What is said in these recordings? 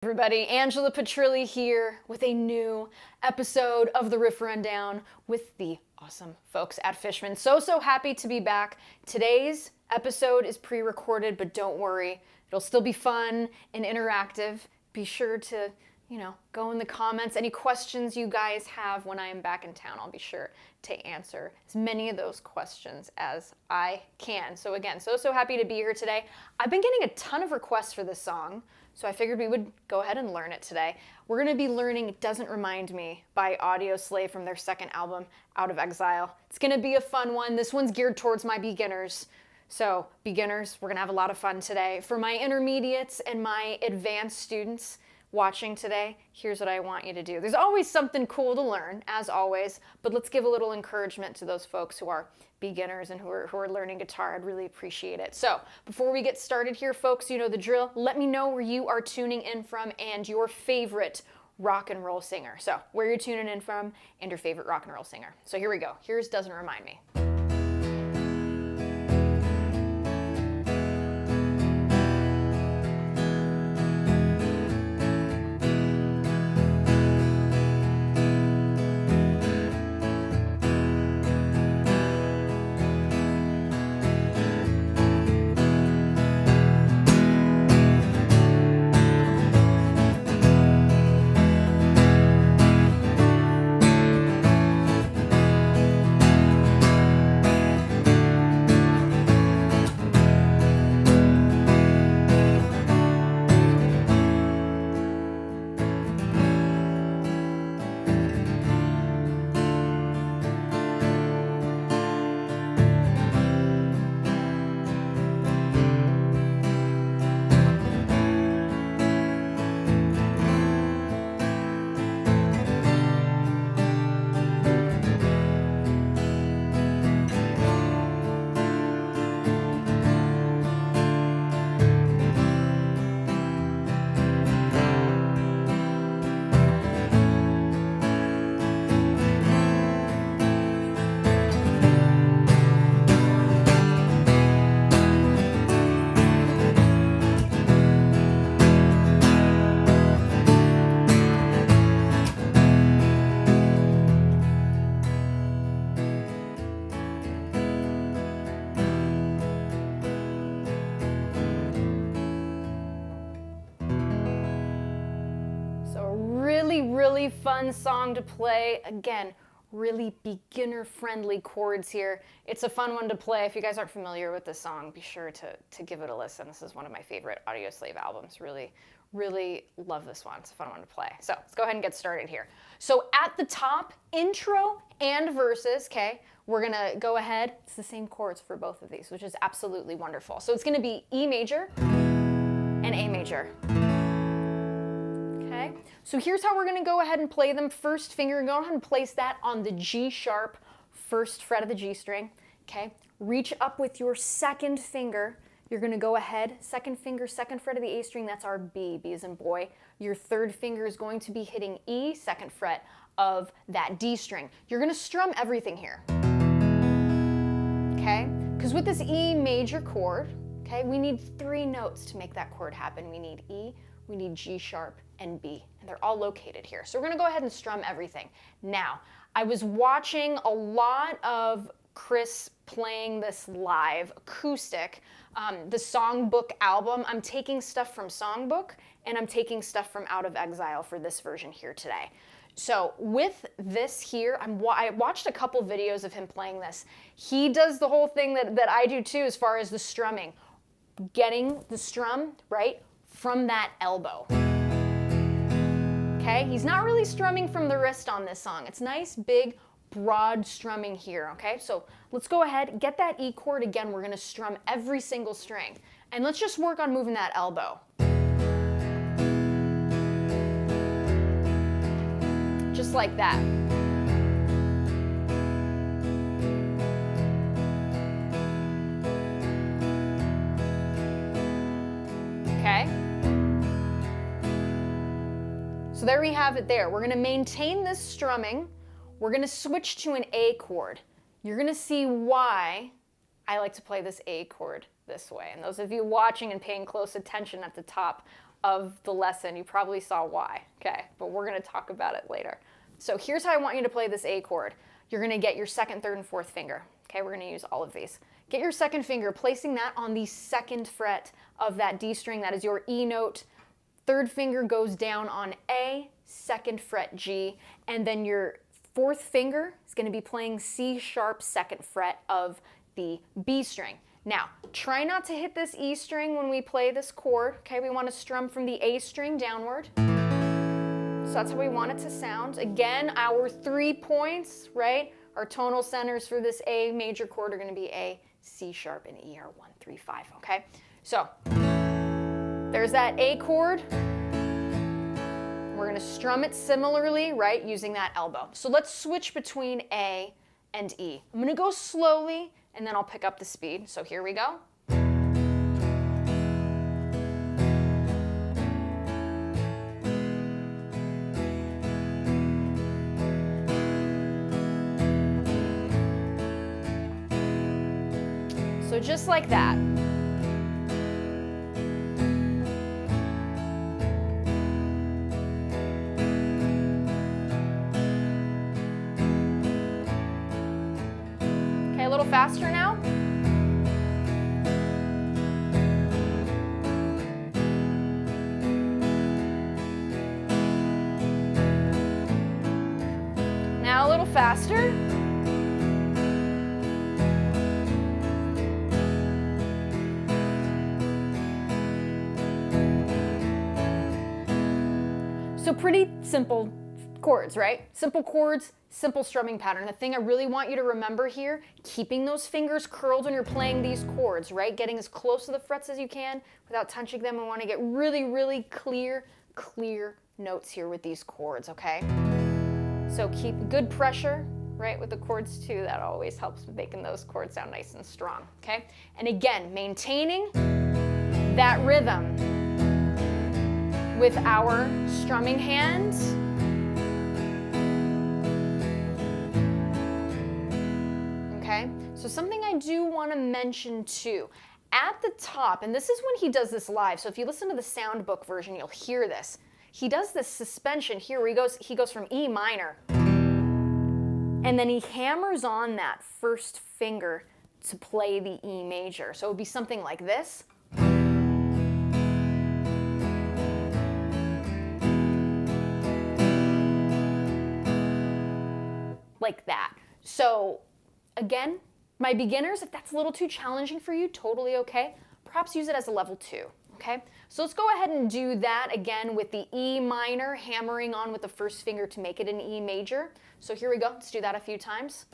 Everybody, Angela Petrilli here with a new episode of the Riff Rundown with the awesome folks at Fishman. So happy to be back. Today's episode is pre-recorded, but don't worry, it'll still be fun and interactive. Be sure to, go in the comments. Any questions you guys have when I am back in town, I'll be sure to answer as many of those questions as I can. So again, so happy to be here today. I've been getting a ton of requests for this song, so I figured we would go ahead and learn it today. We're going to be learning It Doesn't Remind Me by Audioslave from their second album, Out of Exile. It's going to be a fun one. This one's geared towards my beginners. So beginners, we're going to have a lot of fun today. For my intermediates and my advanced students watching today, here's what I want you to do. There's always something cool to learn, as always, but let's give a little encouragement to those folks who are beginners and who are learning guitar. I'd really appreciate it. So before we get started here, folks, you know the drill. Let me know where you are tuning in from and your favorite rock and roll singer. So where you're tuning in from and your favorite rock and roll singer. So here we go. Here's Doesn't Remind Me. Really fun song to play. Again, really beginner-friendly chords here. It's a fun one to play. If you guys aren't familiar with this song, be sure to give it a listen. This is one of my favorite Audioslave albums. Really love this one. It's a fun one to play. So let's go ahead and get started here. So at the top, intro and verses, okay? We're gonna go ahead. It's the same chords for both of these, which is absolutely wonderful. So it's gonna be E major and A major. Okay, so here's how we're going to go ahead and play them. First finger, go ahead and place that on the G sharp, first fret of the G string. Okay, reach up with your second finger. You're going to go ahead, second finger, second fret of the A string, that's our B, B as in boy. Your third finger is going to be hitting E, second fret of that D string. You're going to strum everything here. Okay, because with this E major chord, okay, we need 3 notes to make that chord happen. We need E, we need G sharp, and B, and they're all located here. So we're gonna go ahead and strum everything. Now, I was watching a lot of Chris playing this live acoustic, the Songbook album. I'm taking stuff from Songbook and I'm taking stuff from Out of Exile for this version here today. So with this here, I watched a couple videos of him playing this. He does the whole thing that I do too as far as the strumming. Getting the strum, right, from that elbow. Okay, he's not really strumming from the wrist on this song. It's nice, big, broad strumming here, okay? So let's go ahead, get that E chord again. We're gonna strum every single string. And let's just work on moving that elbow. Just like that. Okay? So there we have it there. We're going to maintain this strumming. We're going to switch to an A chord. You're going to see why I like to play this A chord this way. And those of you watching and paying close attention at the top of the lesson. You probably saw why, okay? But we're gonna talk about it later. So here's how I want you to play this A chord. You're gonna get your second, third, and fourth finger. Okay, we're gonna use all of these. Get your second finger, placing that on the second fret of that D string. That is your E note. Third finger goes down on A, second fret G, and then your fourth finger is gonna be playing C sharp, second fret of the B string. Now, try not to hit this E string when we play this chord, okay? We wanna strum from the A string downward. So that's how we want it to sound. Again, our 3 points, right? Our tonal centers for this A major chord are gonna be A, C sharp, and E are 1, 3, 5, okay? So, there's that A chord. We're gonna strum it similarly, right, using that elbow. So let's switch between A and E. I'm gonna go slowly, and then I'll pick up the speed. So here we go. So just like that. Okay, a little faster now. Now a little faster. So pretty simple chords, right? Simple chords, simple strumming pattern. The thing I really want you to remember here, keeping those fingers curled when you're playing these chords, right? Getting as close to the frets as you can without touching them. We want to get really, really clear notes here with these chords, okay? So keep good pressure, right, with the chords too. That always helps with making those chords sound nice and strong, okay? And again, maintaining that rhythm with our strumming hands. Okay, so something I do want to mention too, at the top, and this is when he does this live, so if you listen to the sound book version, you'll hear this. He does this suspension here where he goes from E minor, and then he hammers on that first finger to play the E major. So it would be something like this. Like that. So again, my beginners, if that's a little too challenging for you, totally okay. Perhaps use it as a level 2, okay? So let's go ahead and do that again with the E minor, hammering on with the first finger to make it an E major. So here we go, let's do that a few times.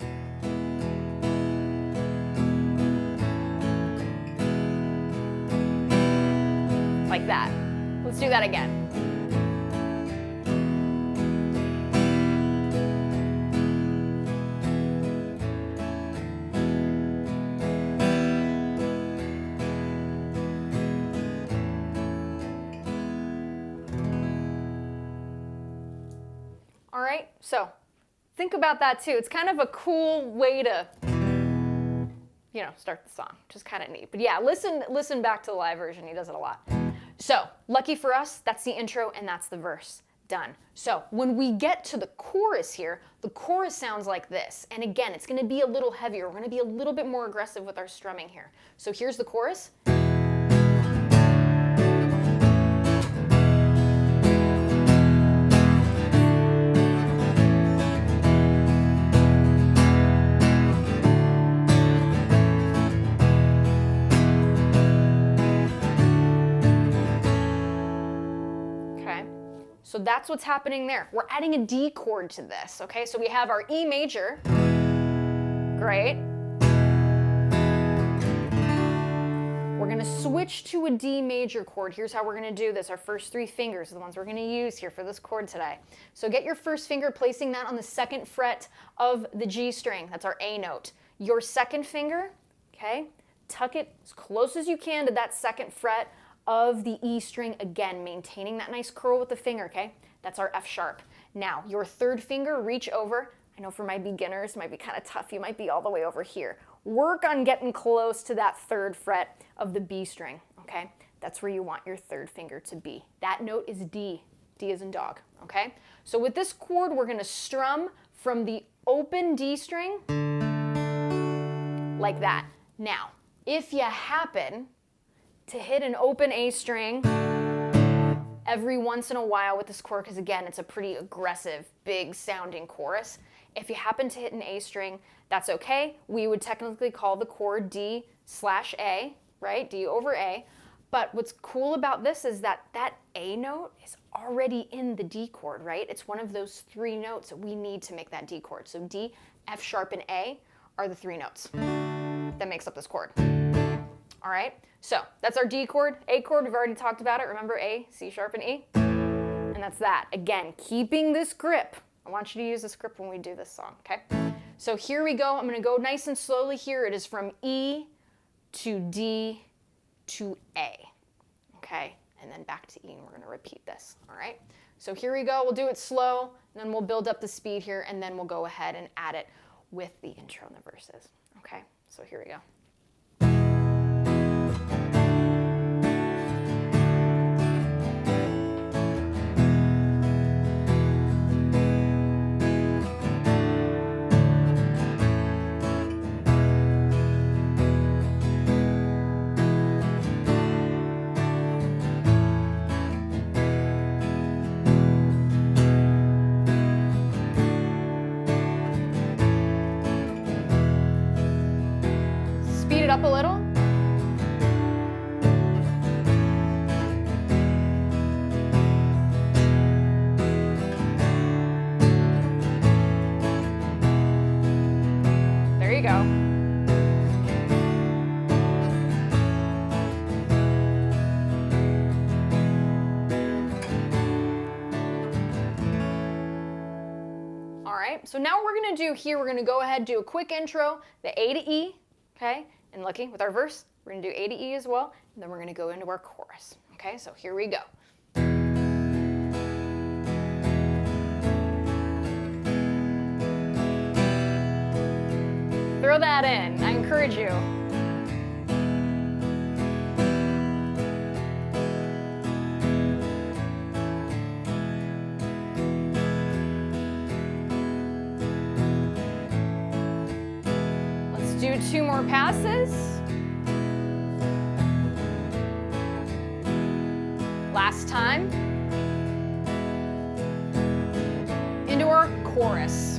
Like that. Let's do that again. All right, so think about that too. It's kind of a cool way to, you know, start the song, which is kind of neat. But yeah, listen back to the live version. He does it a lot. So lucky for us, that's the intro and that's the verse. Done. So when we get to the chorus here, the chorus sounds like this. And again, it's going to be a little heavier. We're going to be a little bit more aggressive with our strumming here. So here's the chorus. So that's what's happening there. We're adding a D chord to this, okay? So we have our E major, great. We're gonna switch to a D major chord. Here's how we're gonna do this. Our first 3 fingers are the ones we're gonna use here for this chord today. So get your first finger, placing that on the second fret of the G string. That's our A note. Your second finger, okay? Tuck it as close as you can to that second fret of the E string, again, maintaining that nice curl with the finger, okay? That's our F sharp. Now, your third finger, reach over. I know for my beginners, it might be kind of tough. You might be all the way over here. Work on getting close to that third fret of the B string, okay? that's where you want your third finger to be. That note is D. D as in dog, okay? So with this chord, we're gonna strum from the open D string like that. Now, if you happen to hit an open A string every once in a while with this chord, because again, it's a pretty aggressive, big sounding chorus. If you happen to hit an A string, that's okay. We would technically call the chord D/A, right? D over A. But what's cool about this is that that A note is already in the D chord, right? It's one of those three notes that we need to make that D chord. So D, F sharp, and A are the three notes that makes up this chord. All right, so that's our D chord. A chord, we've already talked about it. Remember A, C sharp, and E? And that's that. Again, keeping this grip. I want you to use this grip when we do this song, okay? So here we go. I'm gonna go nice and slowly here. It is from E to D to A, okay? And then back to E, and we're gonna repeat this, all right? So here we go. We'll do it slow, and then we'll build up the speed here, and then we'll go ahead and add it with the intro and the verses, okay? So here we go. Up a little. There you go. All right, so now what we're gonna do here, we're gonna go ahead and do a quick intro, the A to E, okay? And looking with our verse, we're gonna do A to E as well, and then we're gonna go into our chorus. Okay, so here we go. Throw that in, I encourage you. Do 2 more passes. Last time. Into our chorus.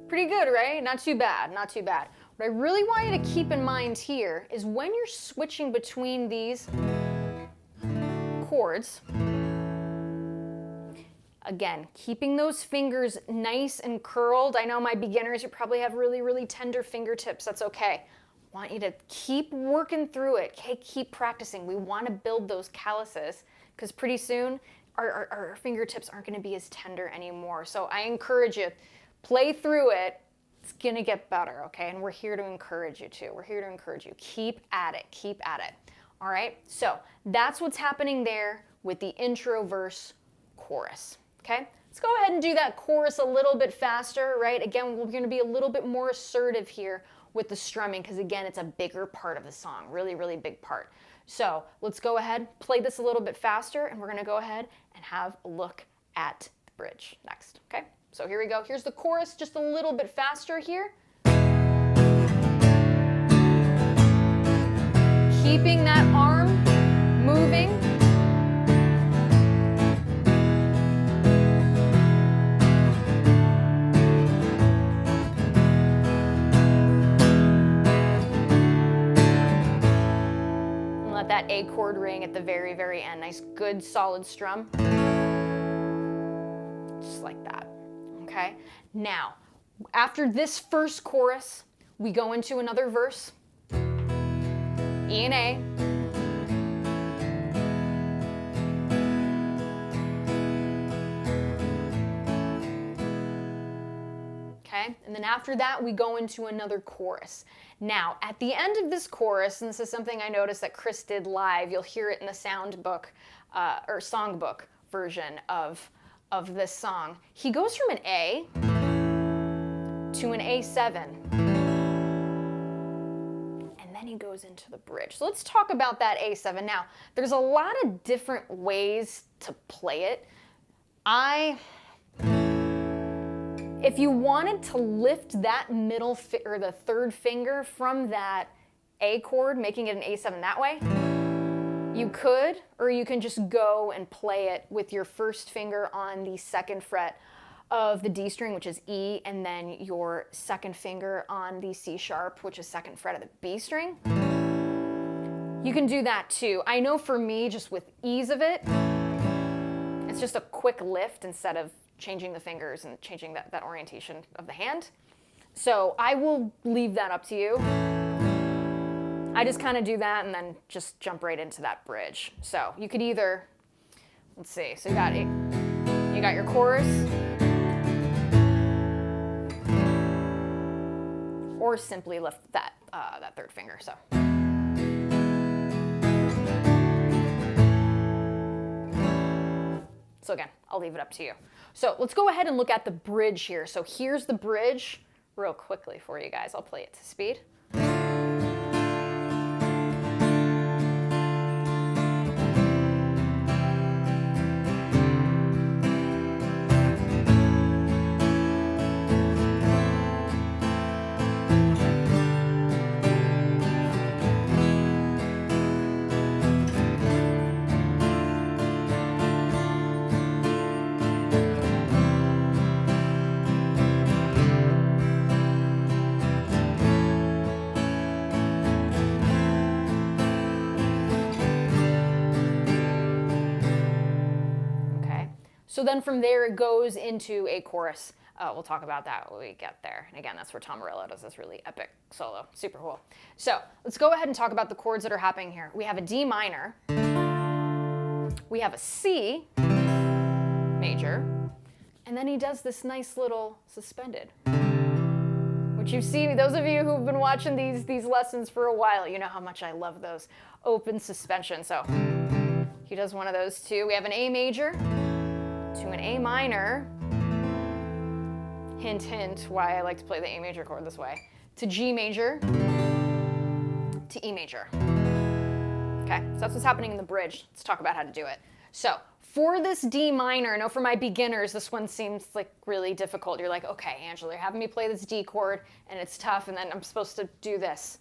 Pretty good, right? Not too bad, not too bad. What I really want you to keep in mind here is when you're switching between these chords, again, keeping those fingers nice and curled. I know my beginners, you probably have really, really tender fingertips. That's okay. I want you to keep working through it. Okay, keep practicing. We want to build those calluses because pretty soon our fingertips aren't going to be as tender anymore. So I encourage you, play through it. It's gonna get better, okay? And we're here to encourage you too. We're here to encourage you. Keep at it, keep at it. All right, so that's what's happening there with the intro, verse, chorus, okay? Let's go ahead and do that chorus a little bit faster, right? Again, we're gonna be a little bit more assertive here with the strumming because again, it's a bigger part of the song, really, really big part. So let's go ahead, play this a little bit faster, and we're gonna go ahead and have a look at the bridge next, okay? So here we go. Here's the chorus, just a little bit faster here. Keeping that arm moving. And let that A chord ring at the very, very end. Nice, good, solid strum. Just like that. Okay, now, after this first chorus, we go into another verse, E and A, okay? And then after that, we go into another chorus. Now, at the end of this chorus, and this is something I noticed that Chris did live, you'll hear it in the sound book, or songbook version of this song. He goes from an A to an A7, and then he goes into the bridge. So let's talk about that A7. Now, there's a lot of different ways to play it. If you wanted to lift that middle or the third finger from that A chord, making it an A7 that way, you could, or you can just go and play it with your first finger on the second fret of the D string, which is E, and then your second finger on the C sharp, which is second fret of the B string. You can do that too. I know for me, just with ease of it, it's just a quick lift instead of changing the fingers and changing that orientation of the hand. So I will leave that up to you. I just kind of do that and then just jump right into that bridge. So you could either, let's see, so you got your chorus, or simply lift that third finger. So again, I'll leave it up to you. So let's go ahead and look at the bridge here. So here's the bridge real quickly for you guys. I'll play it to speed. So then from there, it goes into a chorus. We'll talk about that when we get there. And again, that's where Tom Morello does this really epic solo. Super cool. So let's go ahead and talk about the chords that are happening here. We have a D minor. We have a C major. And then he does this nice little suspended, which you see, those of you who've been watching these lessons for a while, you know how much I love those open suspensions. So he does one of those too. We have an A major to an A minor, hint, hint, why I like to play the A major chord this way, to G major, to E major. Okay, so that's what's happening in the bridge. Let's talk about how to do it. So for this D minor, I know for my beginners, this one seems like really difficult. You're like, okay, Angela, you're having me play this D chord, and it's tough, and then I'm supposed to do this.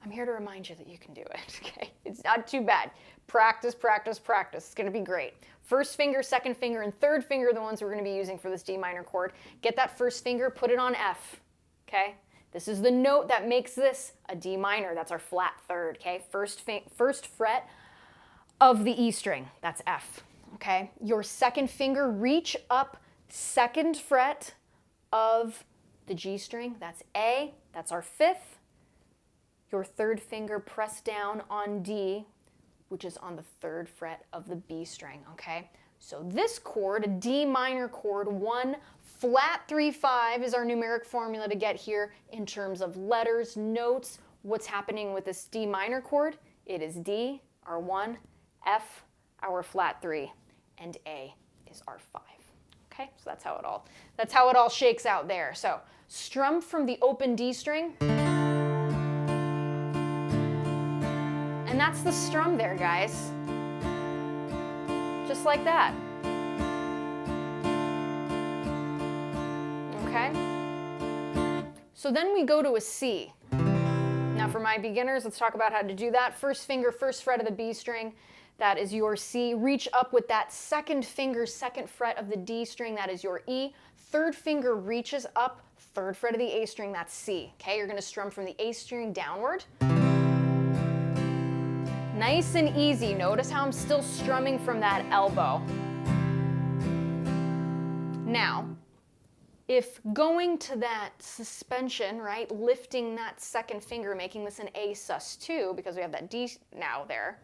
I'm here to remind you that you can do it, okay? It's not too bad. Practice, practice, practice. It's gonna be great. First finger, second finger, and third finger are the ones we're gonna be using for this D minor chord. Get that first finger, put it on F, okay? This is the note that makes this a D minor. That's our flat third, okay? First fret of the E string, that's F, okay? Your second finger, reach up second fret of the G string, that's A, that's our fifth. Your third finger, press down on D, which is on the third fret of the B string, okay? So this chord, a D minor chord, 1 flat 3 5 is our numeric formula to get here in terms of letters, notes. What's happening with this D minor chord? It is D, our 1, F, our flat 3, and A is our 5. Okay, so that's how it all shakes out there. So strum from the open D string. And that's the strum there, guys. Just like that. Okay? So then we go to a C. Now for my beginners, let's talk about how to do that. First finger, first fret of the B string, that is your C. Reach up with that second finger, second fret of the D string, that is your E. Third finger reaches up, third fret of the A string, that's C. Okay, you're gonna strum from the A string downward. Nice and easy. Notice how I'm still strumming from that elbow. Now, if going to that suspension, right, lifting that second finger, making this an A sus2, because we have that D now there,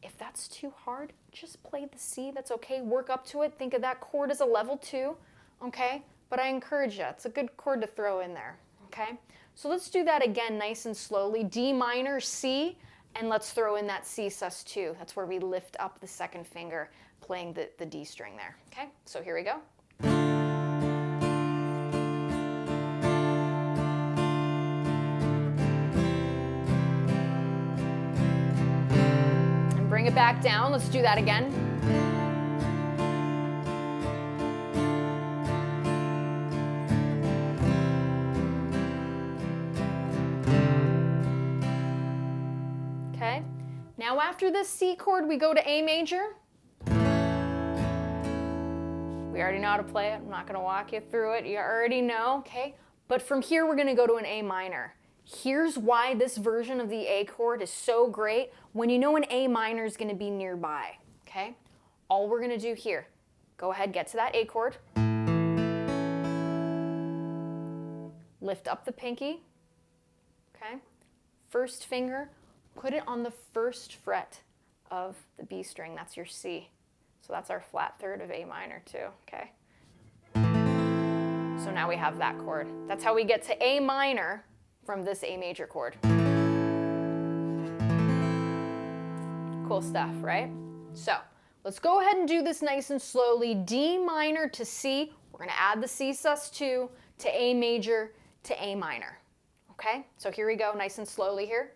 if that's too hard, just play the C. That's okay. Work up to it. Think of that chord as a level 2. okay? But I encourage you, it's a good chord to throw in there, okay? So let's do that again nice and slowly. D minor, C, and let's throw in that C sus2. That's where we lift up the second finger, playing the D string there, okay? So here we go. And bring it back down. Let's do that again. Okay, now after this C chord, we go to A major. We already know how to play it. I'm not going to walk you through it. You already know, okay? But from here, we're going to go to an A minor. Here's why this version of the A chord is so great when you know an A minor is going to be nearby, okay? All we're going to do here, go ahead, get to that A chord. Lift up the pinky, okay? First finger, put it on the first fret of the B string. That's your C. So that's our flat third of A minor too, okay? So now we have that chord. That's how we get to A minor from this A major chord. Cool stuff, right? So let's go ahead and do this nice and slowly. D minor to C. We're going to add the C sus2 to A major to A minor. Okay? So here we go, nice and slowly here.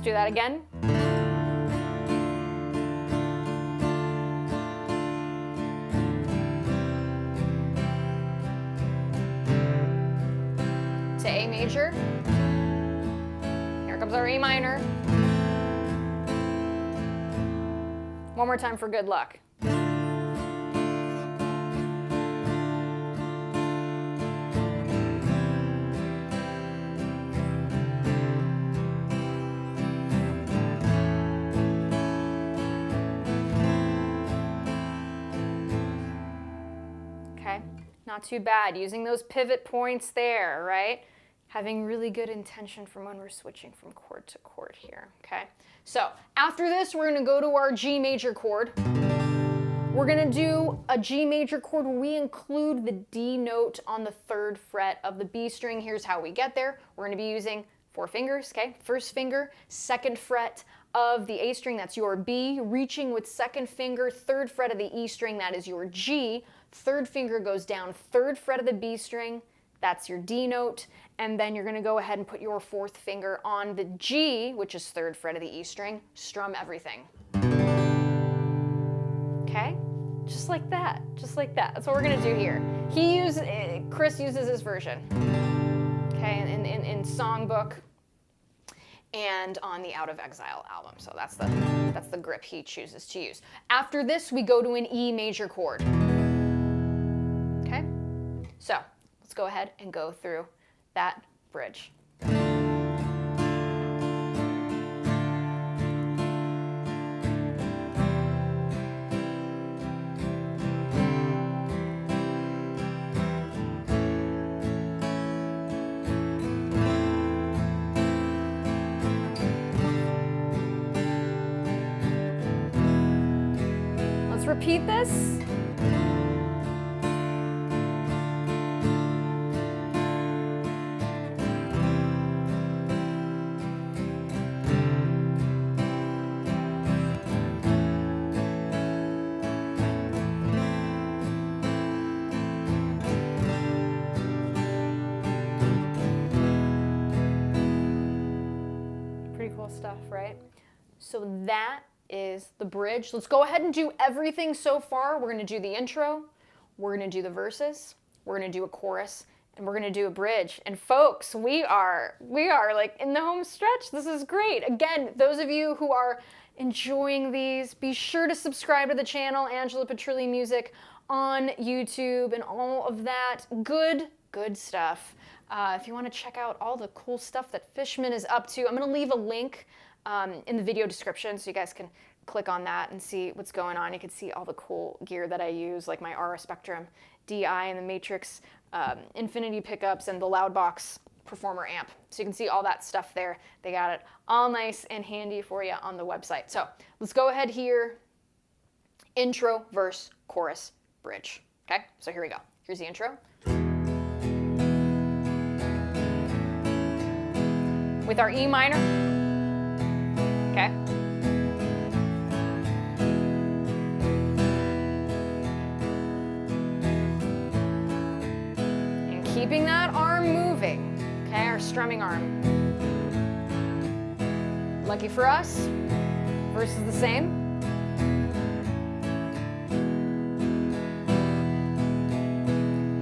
Do that again. To A major. Here comes our A minor. One more time for good luck. Not too bad, using those pivot points there, right? Having really good intention from when we're switching from chord to chord here, okay? So after this, we're gonna go to our G major chord. We're gonna do a G major chord where we include the D note on the third fret of the B string. Here's how we get there. We're gonna be using 4 fingers, okay? First finger, second fret of the A string, that's your B, reaching with second finger, third fret of the E string, that is your G. Third finger goes down, third fret of the B string, that's your D note, and then you're going to go ahead and put your fourth finger on the G, which is third fret of the E string, strum everything. Okay? Just like that, just like that. That's what we're going to do here. Chris uses this version, okay, in Songbook and on the Out of Exile album. So that's the grip he chooses to use. After this, we go to an E major chord. Okay? So let's go ahead and go through that bridge. Let's repeat this. Stuff, right? So that is the bridge. Let's go ahead and do everything so far. We're going to do the intro, we're going to do the verses, we're going to do a chorus, and we're going to do a bridge. And folks, we are like in the home stretch. This is great. Again, those of you who are enjoying these, be sure to subscribe to the channel, Angela Petrilli Music on YouTube and all of that good stuff. If you want to check out all the cool stuff that Fishman is up to, I'm going to leave a link in the video description so you guys can click on that and see what's going on. You can see all the cool gear that I use, like my Aura Spectrum DI and the Matrix Infinity pickups and the Loudbox Performer amp. So you can see all that stuff there. They got it all nice and handy for you on the website. So let's go ahead here. Intro, verse, chorus, bridge. Okay, so here we go. Here's the intro. With our E minor. Okay. And keeping that arm moving. Okay, our strumming arm. Lucky for us, verse is the same.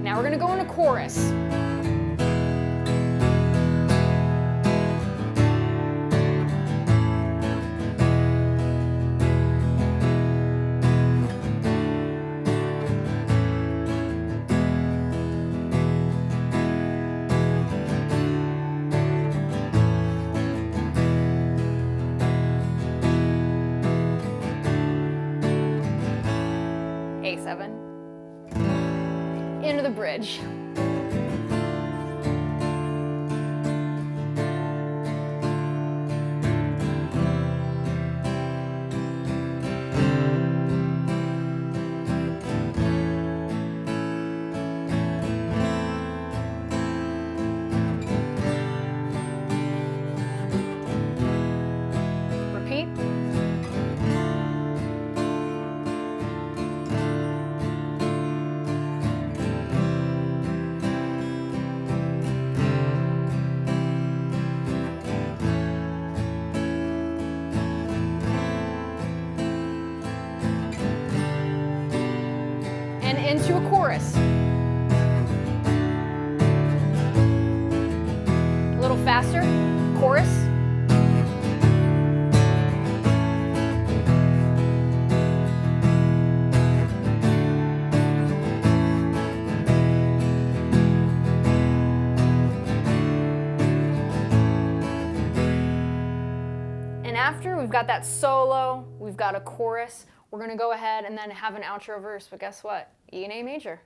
Now we're going to go into chorus. A7 into the bridge. Repeat. Into a chorus. A little faster, chorus. And after we've got that solo, we've got a chorus, we're going to go ahead and then have an outro verse, but guess what? E and A major.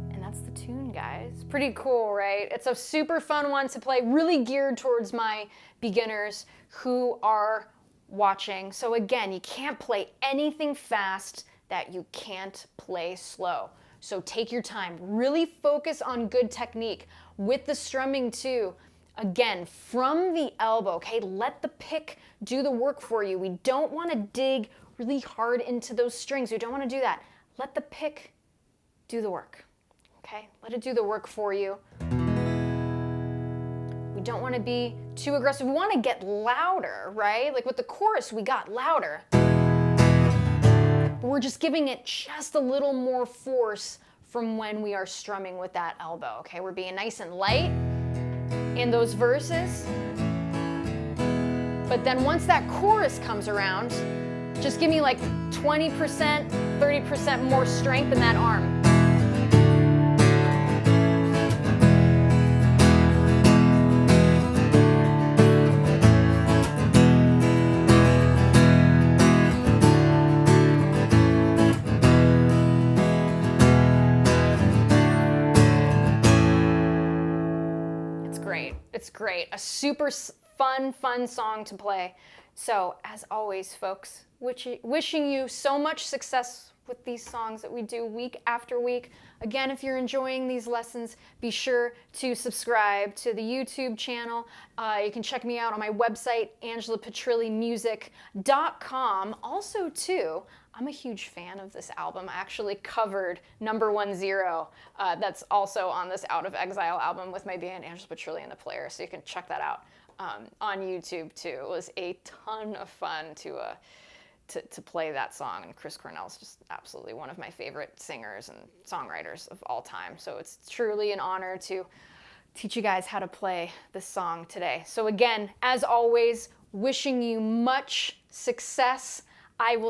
And that's the tune, guys. Pretty cool, right? It's a super fun one to play, really geared towards my beginners who are watching. So again, you can't play anything fast that you can't play slow. So take your time, really focus on good technique with the strumming too. Again, from the elbow, okay? Let the pick do the work for you. We don't want to dig really hard into those strings. We don't want to do that. Let the pick do the work, okay? Let it do the work for you. We don't want to be too aggressive. We want to get louder, right? Like with the chorus, we got louder. We're just giving it just a little more force from when we are strumming with that elbow, okay? We're being nice and light in those verses. But then once that chorus comes around, just give me like 20%, 30% more strength in that arm. It's great. A super fun song to play. So, as always, folks, wishing you so much success with these songs that we do week after week. Again, if you're enjoying these lessons, be sure to subscribe to the YouTube channel. You can check me out on my website, AngelaPetrillimusic.com. Also, too, I'm a huge fan of this album. I actually covered Number 10. That's also on this Out of Exile album with my band Angela Petrilli and the Player. So you can check that out on YouTube too. It was a ton of fun to play that song. And Chris Cornell's just absolutely one of my favorite singers and songwriters of all time. So it's truly an honor to teach you guys how to play this song today. So again, as always, wishing you much success. I will